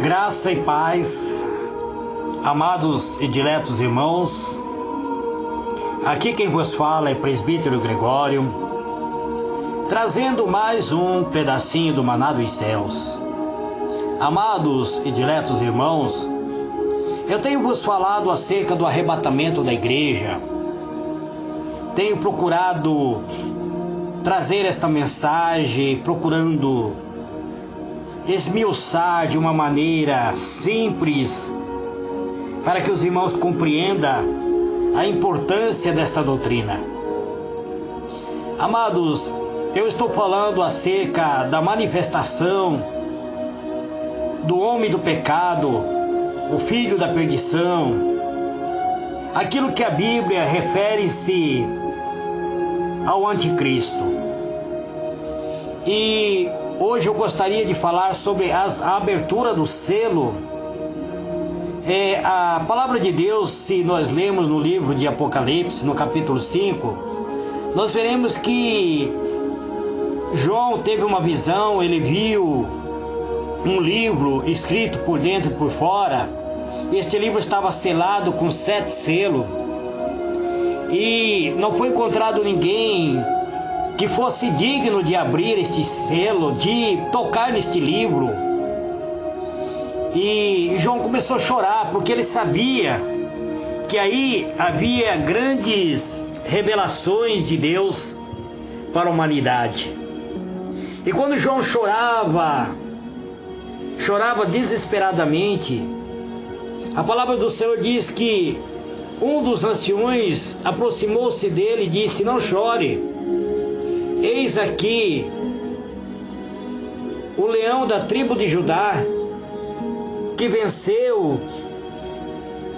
Graça e paz, amados e diletos irmãos. Aqui quem vos fala é Presbítero Gregório, trazendo mais um pedacinho do maná dos céus. Amados e diletos irmãos, eu tenho vos falado acerca do arrebatamento da igreja. Tenho procurado trazer esta mensagem, procurando esmiuçar de uma maneira simples, para que os irmãos compreendam a importância desta doutrina. Amados, eu estou falando acerca da manifestação do homem do pecado, o filho da perdição, aquilo que a Bíblia refere-se ao anticristo. E hoje eu gostaria de falar sobre a abertura do selo. A palavra de Deus, se nós lemos no livro de Apocalipse, no capítulo 5, nós veremos que João teve uma visão, ele viu um livro escrito por dentro e por fora. Este livro estava selado com 7 selos, e não foi encontrado ninguém que fosse digno de abrir este selo, de tocar neste livro. E João começou a chorar, porque ele sabia que aí havia grandes revelações de Deus para a humanidade. E quando João chorava desesperadamente, a palavra do Senhor diz que um dos anciões aproximou-se dele e disse: "Não chore. Eis aqui o leão da tribo de Judá, que venceu,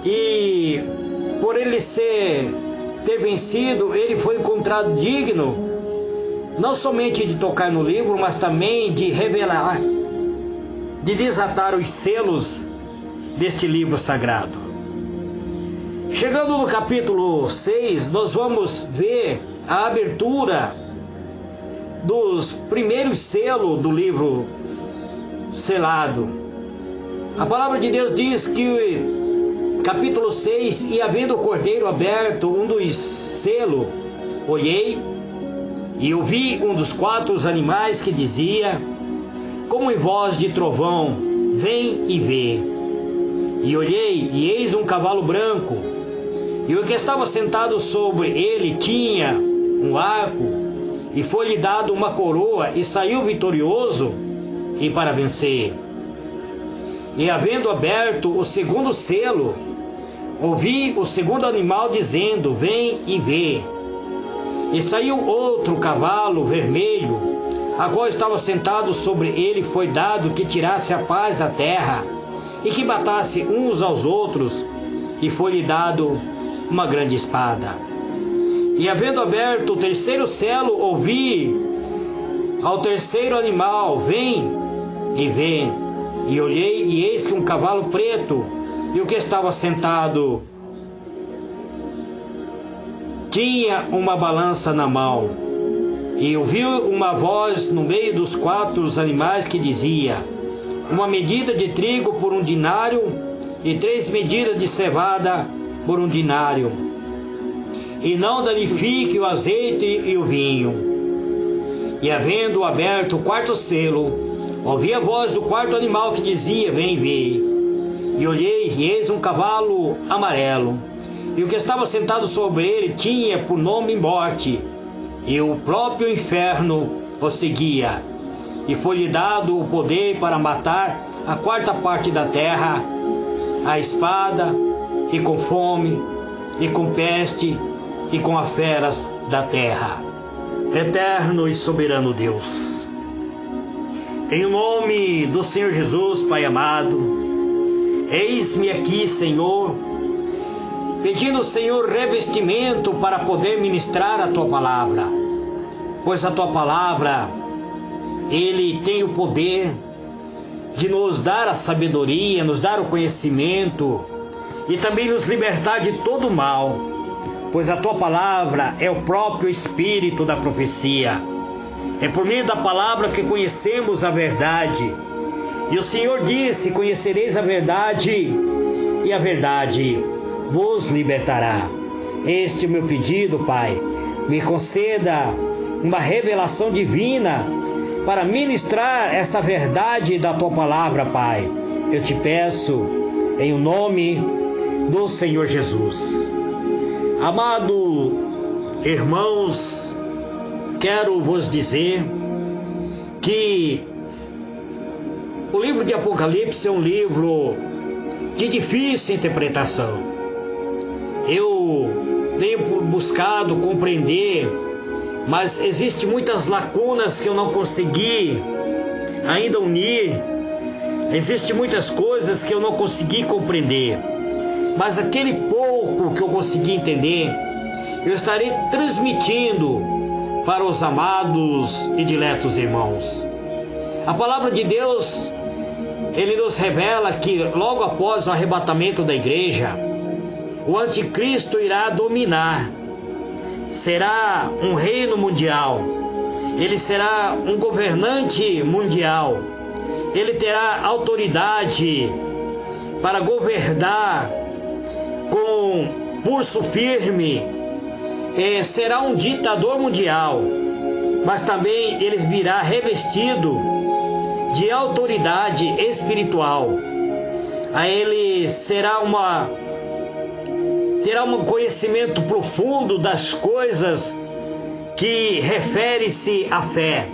e por ele ter vencido, ele foi encontrado digno, não somente de tocar no livro, mas também de revelar, de desatar os selos deste livro sagrado." Chegando no capítulo 6, nós vamos ver a abertura dos primeiros selos do livro selado. A palavra de Deus diz que, capítulo 6, e havendo o cordeiro aberto um dos selos, olhei e ouvi um dos 4 animais que dizia, como em voz de trovão: "Vem e vê." E olhei, e eis um cavalo branco, e o que estava sentado sobre ele tinha um arco, e foi-lhe dado uma coroa, e saiu vitorioso e para vencer. E havendo aberto o segundo selo, ouvi o segundo animal dizendo: "Vem e vê." E saiu outro cavalo vermelho, a qual estava sentado sobre ele foi dado que tirasse a paz da terra, e que matasse uns aos outros, e foi-lhe dado uma grande espada. E havendo aberto o terceiro selo, ouvi ao terceiro animal: "Vem e vê." E olhei, e eis que um cavalo preto, e o que estava sentado tinha uma balança na mão. E ouvi uma voz no meio dos 4 animais que dizia: "Uma medida de trigo por 1 dinário, e 3 medidas de cevada por 1 dinário. E não danifique o azeite e o vinho." E havendo aberto o 4º selo, ouvi a voz do 4º animal que dizia: "Vem e vê." E olhei, e eis um cavalo amarelo, e o que estava sentado sobre ele tinha por nome Morte, e o próprio inferno o seguia. E foi-lhe dado o poder para matar a 4ª parte da terra, a espada, e com fome, e com peste, e com as feras da terra. Eterno e soberano Deus, em nome do Senhor Jesus, Pai amado, eis-me aqui, Senhor, pedindo, Senhor, revestimento para poder ministrar a Tua palavra, pois a Tua palavra, Ele tem o poder de nos dar a sabedoria, nos dar o conhecimento e também nos libertar de todo o mal, pois a Tua palavra é o próprio Espírito da profecia. É por meio da palavra que conhecemos a verdade, E o Senhor disse: conhecereis a verdade, e a verdade vos libertará. Este é o meu pedido, Pai. Me conceda uma revelação divina para ministrar esta verdade da Tua palavra, Pai. Eu te peço em o nome do Senhor Jesus. Amado irmãos, quero vos dizer que o livro de Apocalipse é um livro de difícil interpretação. Eu tenho buscado compreender, mas existem muitas lacunas que eu não consegui ainda unir. Existem muitas coisas que eu não consegui compreender. Mas aquele pouco que eu consegui entender, eu estarei transmitindo para os amados e diletos irmãos. A palavra de Deus, ele nos revela que logo após o arrebatamento da igreja, o anticristo irá dominar. Será um reino mundial. Ele será um governante mundial. Ele terá autoridade para governar com pulso firme. Será um ditador mundial, mas também ele virá revestido de autoridade espiritual. A ele terá um conhecimento profundo das coisas que refere-se à fé.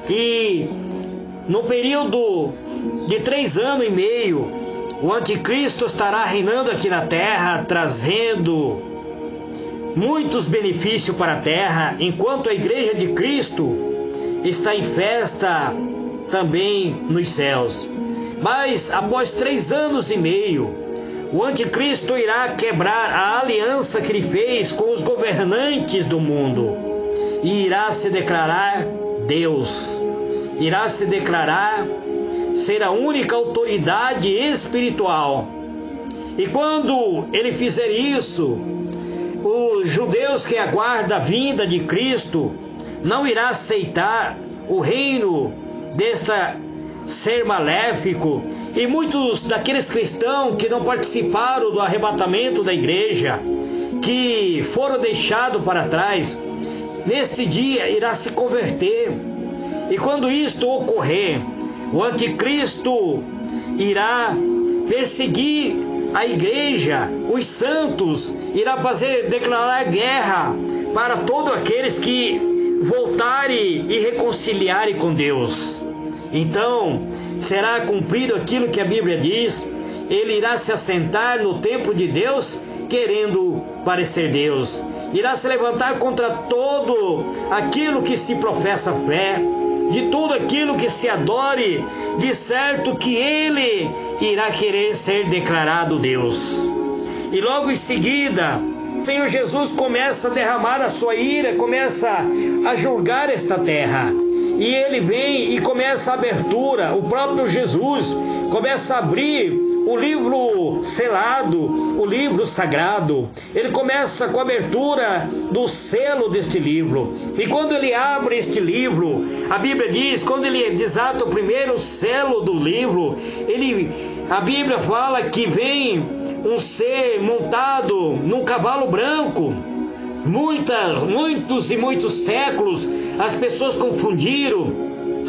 E no período de 3 anos e meio, o anticristo estará reinando aqui na terra, trazendo muitos benefícios para a terra, enquanto a igreja de Cristo está em festa também nos céus. Mas após 3 anos e meio, o anticristo irá quebrar a aliança que ele fez com os governantes do mundo e irá se declarar Deus. Irá se declarar ser a única autoridade espiritual. E quando ele fizer isso, os judeus que aguardam a vinda de Cristo não irá aceitar o reino deste ser maléfico. E muitos daqueles cristãos que não participaram do arrebatamento da igreja, que foram deixados para trás, nesse dia irá se converter. E quando isto ocorrer, o anticristo irá perseguir a igreja, os santos, irá declarar guerra para todos aqueles que voltarem e reconciliarem com Deus. Então, será cumprido aquilo que a Bíblia diz: ele irá se assentar no templo de Deus, querendo parecer Deus. Irá se levantar contra todo aquilo que se professa fé, de tudo aquilo que se adore, de certo que ele irá querer ser declarado Deus. E logo em seguida, o Senhor Jesus começa a derramar a sua ira, começa a julgar esta terra. E ele vem e começa a abertura, o próprio Jesus começa a abrir o livro selado, o livro sagrado. Ele começa com a abertura do selo deste livro. E quando ele abre este livro, a Bíblia diz, quando ele desata o primeiro selo do livro, a Bíblia fala que vem um ser montado num cavalo branco. Muitos séculos as pessoas confundiram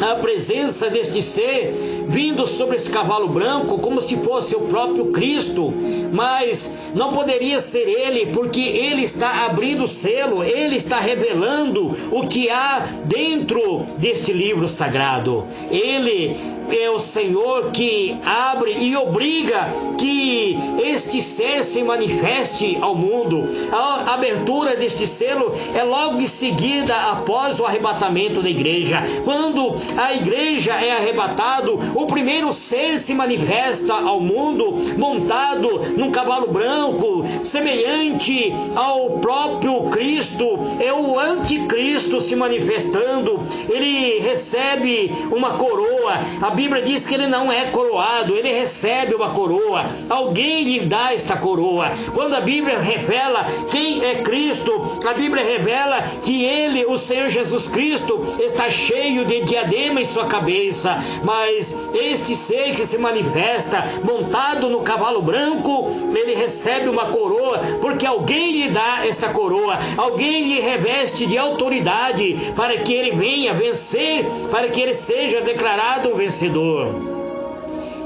a presença deste ser vindo sobre esse cavalo branco como se fosse o próprio Cristo, mas não poderia ser ele, porque ele está abrindo o selo, ele está revelando o que há dentro deste livro sagrado. Ele é o Senhor que abre e obriga que este ser se manifeste ao mundo. A abertura deste selo é logo em seguida após o arrebatamento da igreja. Quando a igreja é arrebatado, o primeiro ser se manifesta ao mundo montado num cavalo branco, semelhante ao próprio Cristo. É o anticristo se manifestando. Ele recebe uma coroa. A Bíblia diz que ele não é coroado, ele recebe uma coroa. Alguém lhe dá esta coroa. Quando a Bíblia revela quem é Cristo, a Bíblia revela que ele que o Senhor Jesus Cristo está cheio de diadema em sua cabeça, mas este ser que se manifesta montado no cavalo branco, ele recebe uma coroa, porque alguém lhe dá essa coroa, alguém lhe reveste de autoridade para que ele venha vencer, para que ele seja declarado um vencedor.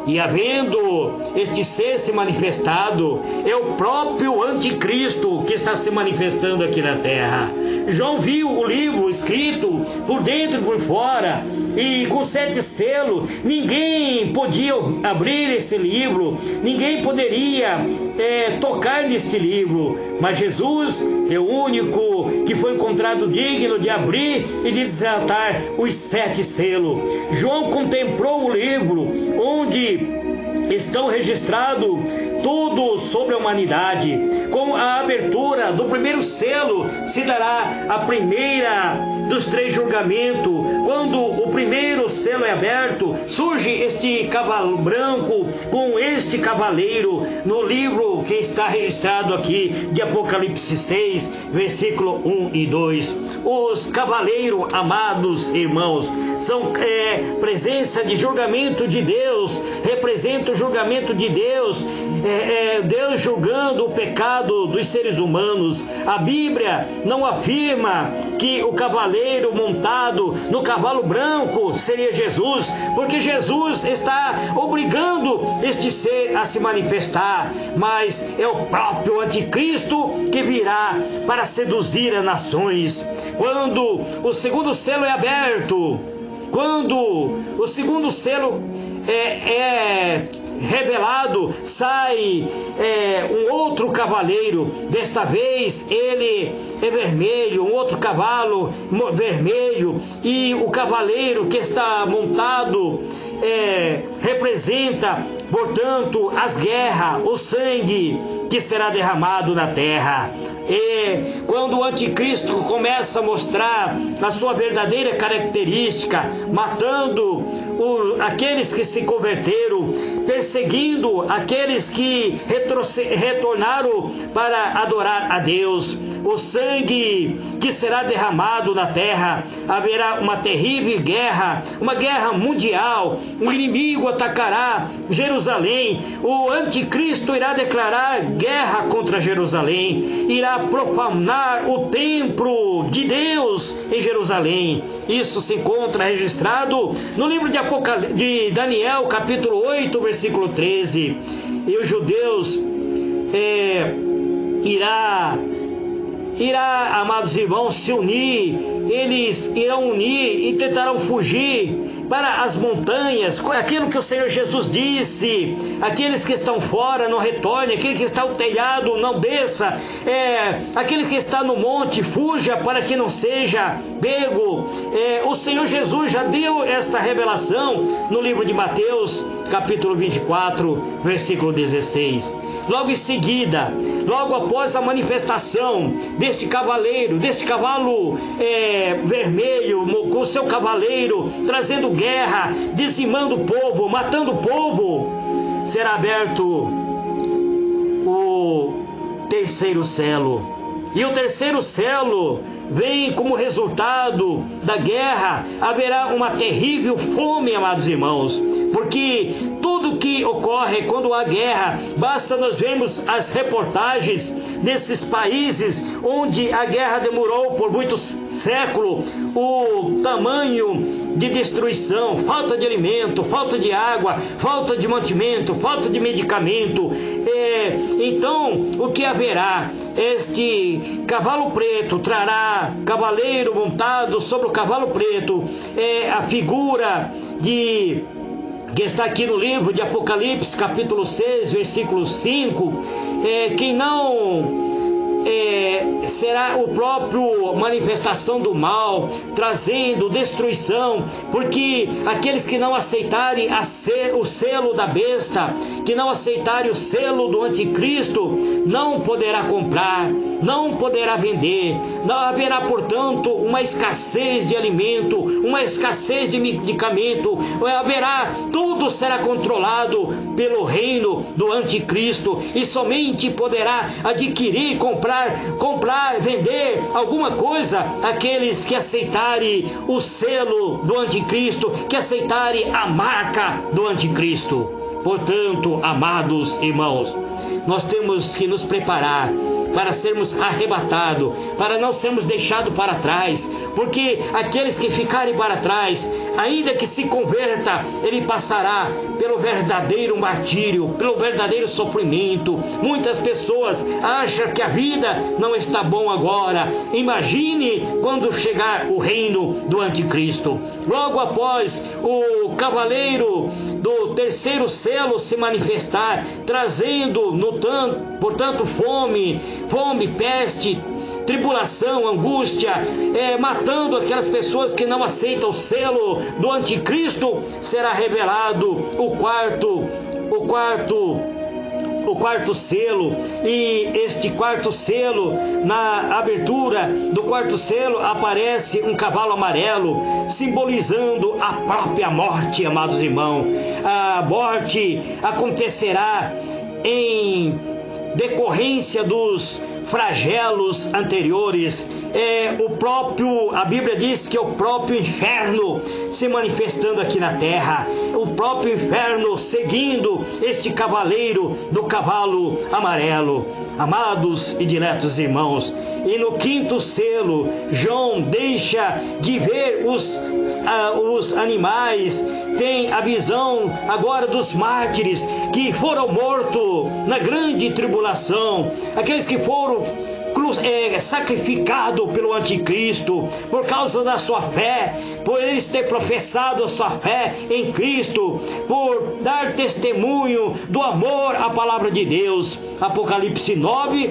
E havendo este ser se manifestado, é o próprio anticristo que está se manifestando aqui na terra. João viu o livro escrito por dentro e por fora, e com 7 selos. Ninguém podia abrir esse livro, ninguém poderia tocar neste livro, mas Jesus é o único que foi encontrado digno de abrir e de desatar os 7 selos. João contemplou o livro onde estão registrados tudo sobre a humanidade. Com a abertura do primeiro selo se dará a primeira dos 3 julgamentos. Quando o primeiro selo é aberto, surge este cavalo branco com este cavaleiro no livro que está registrado aqui de Apocalipse 6, versículo 1 e 2. Os cavaleiros, amados irmãos, são presença de julgamento de Deus, representa o julgamento de Deus, Deus julgando o pecado dos seres humanos. A Bíblia não afirma que o cavaleiro montado no cavalo branco seria Jesus, porque Jesus está obrigando este ser a se manifestar, mas é o próprio anticristo que virá para seduzir as nações. Quando o segundo selo é aberto, quando o segundo selo é revelado, sai um outro cavaleiro. Desta vez ele é vermelho, um outro cavalo vermelho, e o cavaleiro que está montado representa, portanto, as guerras, o sangue que será derramado na terra. E quando o anticristo começa a mostrar a sua verdadeira característica, matando aqueles que se converteram, perseguindo aqueles que retornaram para adorar a Deus, o sangue que será derramado na terra, haverá uma terrível guerra, uma guerra mundial. O inimigo atacará Jerusalém, o anticristo irá declarar guerra contra Jerusalém, irá profanar o templo de Deus em Jerusalém. Isso se encontra registrado no livro de Daniel, capítulo 8, versículo 13. E os judeus irá, amados irmãos, se unir. Eles irão unir e tentarão fugir para as montanhas, aquilo que o Senhor Jesus disse: aqueles que estão fora não retornem, aquele que está no telhado não desça, aquele que está no monte fuja para que não seja pego. O Senhor Jesus já deu esta revelação no livro de Mateus, capítulo 24, versículo 16. Logo em seguida, logo após a manifestação deste cavaleiro, deste cavalo vermelho, com o seu cavaleiro, trazendo guerra, dizimando o povo, matando o povo, será aberto o terceiro selo. E o terceiro selo vem como resultado da guerra. Haverá uma terrível fome, amados irmãos, porque tudo que ocorre quando há guerra, basta nós vermos as reportagens desses países onde a guerra demorou por muitos séculos, o tamanho de destruição, falta de alimento, falta de água, falta de mantimento, falta de medicamento. Então, o que haverá? Este cavalo preto trará cavaleiro montado sobre o cavalo preto, a figura que está aqui no livro de Apocalipse, capítulo 6, versículo 5, quem não será o próprio manifestação do mal, trazendo destruição, porque aqueles que não aceitarem o selo da besta, que não aceitarem o selo do anticristo, não poderá comprar. não poderá vender. Não haverá, portanto, uma escassez de alimento, uma escassez de medicamento. Tudo será controlado pelo reino do anticristo, e somente poderá adquirir, comprar, vender alguma coisa aqueles que aceitarem o selo do anticristo, que aceitarem a marca do anticristo. Portanto, amados irmãos, nós temos que nos preparar para sermos arrebatados, para não sermos deixados para trás, porque aqueles que ficarem para trás, ainda que se converta, ele passará pelo verdadeiro martírio, pelo verdadeiro sofrimento. Muitas pessoas acham que a vida não está bom agora. Imagine quando chegar o reino do anticristo. Logo após o cavaleiro do terceiro selo se manifestar, trazendo, portanto, fome, peste, tribulação, angústia, matando aquelas pessoas que não aceitam o selo do anticristo, será revelado o quarto selo. E este quarto selo, na abertura do quarto selo, aparece um cavalo amarelo, simbolizando a própria morte, amados irmãos. A morte acontecerá em decorrência dos flagelos anteriores. A Bíblia diz que é o próprio inferno se manifestando aqui na terra, o próprio inferno seguindo este cavaleiro do cavalo amarelo. Amados e diletos irmãos, e no quinto selo, João deixa de ver os animais, tem a visão agora dos mártires que foram mortos na grande tribulação, aqueles que foram sacrificado pelo anticristo por causa da sua fé, por eles ter professado a sua fé em Cristo, por dar testemunho do amor à palavra de Deus. Apocalipse 9,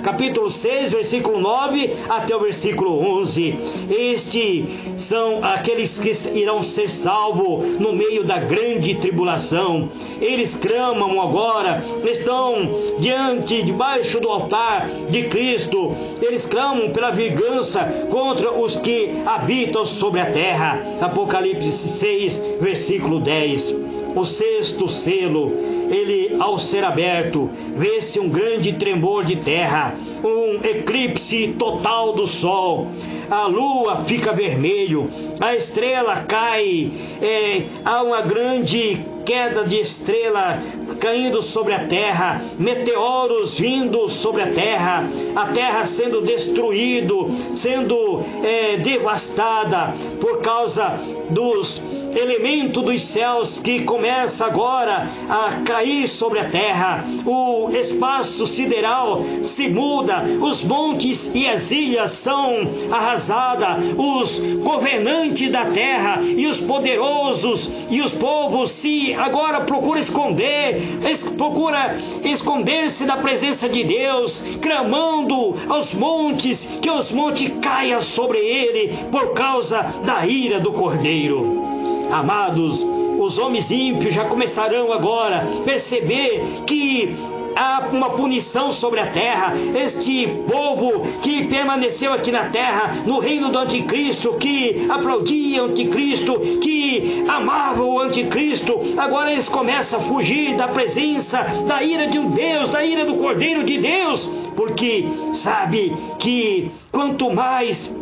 capítulo 6, versículo 9 até o versículo 11. Estes são aqueles que irão ser salvos no meio da grande tribulação. Eles clamam agora, estão debaixo do altar de Cristo. Eles clamam pela vingança contra os que habitam sobre a terra. Apocalipse 6, versículo 10. O sexto selo, ele, ao ser aberto, vê-se um grande tremor de terra, um eclipse total do sol. A lua fica vermelho, a estrela cai, há uma grande queda de estrela caindo sobre a terra, meteoros vindo sobre a terra sendo destruída, sendo devastada por causa dos elementos dos céus que começa agora a cair sobre a terra. O espaço sideral se muda, os montes e as ilhas são arrasadas, os governantes da terra e os poderosos e os povos agora procuram esconder-se da presença de Deus, clamando aos montes, que os montes caiam sobre ele por causa da ira do Cordeiro. Amados, os homens ímpios já começarão agora a perceber que há uma punição sobre a terra. Este povo que permaneceu aqui na terra, no reino do anticristo, que aplaudia o anticristo, que amava o anticristo, agora eles começam a fugir da presença, da ira de um Deus, da ira do Cordeiro de Deus, porque sabe que quanto mais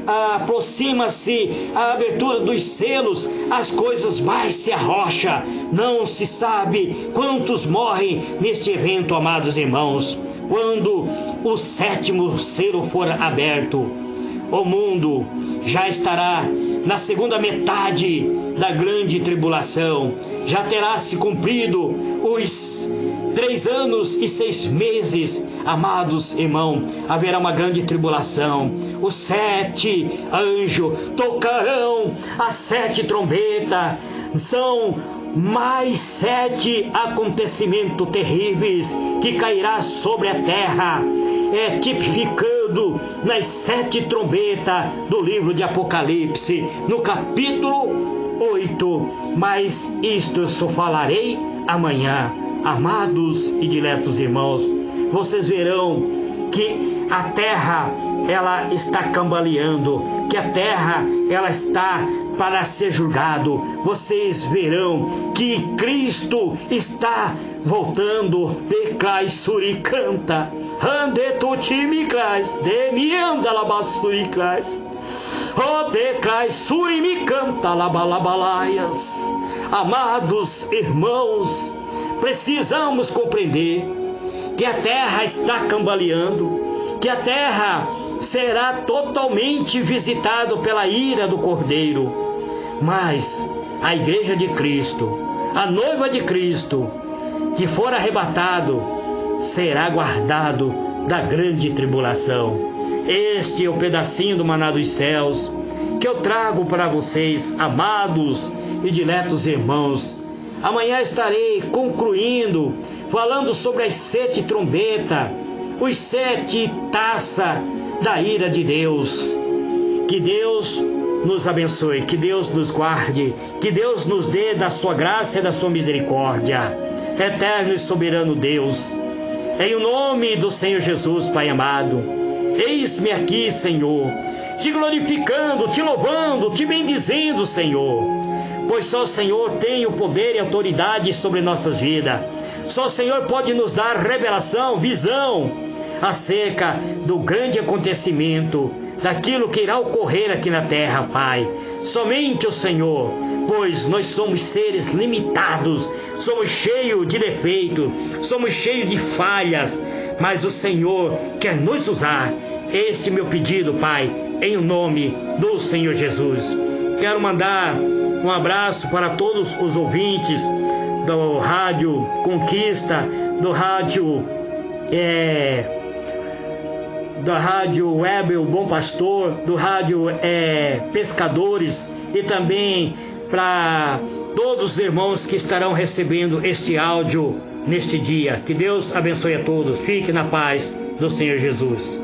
aproxima-se a abertura dos selos, as coisas mais se arrocham. Não se sabe quantos morrem neste evento, amados irmãos. Quando o sétimo selo for aberto, o mundo já estará na segunda metade da grande tribulação. Já terá se cumprido os 3 anos e 6 meses, amados irmãos. Haverá uma grande tribulação. Os 7 anjos tocarão as 7 trombetas. São mais 7 acontecimentos terríveis que cairá sobre a terra, tipificando nas 7 trombetas do livro de Apocalipse, no capítulo 8. Mas isto só falarei amanhã. Amados e diletos irmãos, vocês verão que a terra ela está cambaleando, que a terra ela está para ser julgado. Vocês verão que Cristo está voltando. Declai suricanta, ande tu time crais, de mi anda labasturi crais, o declai surimicanta labalabalaias. Amados irmãos, precisamos compreender que a terra está cambaleando, que a terra será totalmente visitada pela ira do Cordeiro. Mas a igreja de Cristo, a noiva de Cristo, que for arrebatado, será guardado da grande tribulação. Este é o pedacinho do maná dos céus que eu trago para vocês, amados e diletos irmãos. Amanhã estarei concluindo, falando sobre as 7 trombetas, os 7 taças da ira de Deus. Que Deus nos abençoe, que Deus nos guarde, que Deus nos dê da sua graça e da sua misericórdia. Eterno e soberano Deus, em o nome do Senhor Jesus, Pai amado, eis-me aqui, Senhor, te glorificando, te louvando, te bendizendo, Senhor, pois só o Senhor tem o poder e autoridade sobre nossas vidas. Só o Senhor pode nos dar revelação, visão acerca do grande acontecimento, daquilo que irá ocorrer aqui na terra, Pai. Somente o Senhor, pois nós somos seres limitados, somos cheios de defeitos, somos cheios de falhas, mas o Senhor quer nos usar. Este é meu pedido, Pai, em nome do Senhor Jesus. Quero mandar um abraço para todos os ouvintes do Rádio Conquista, do Rádio Web, o Bom Pastor, do Rádio Pescadores, e também para todos os irmãos que estarão recebendo este áudio neste dia. Que Deus abençoe a todos. Fique na paz do Senhor Jesus.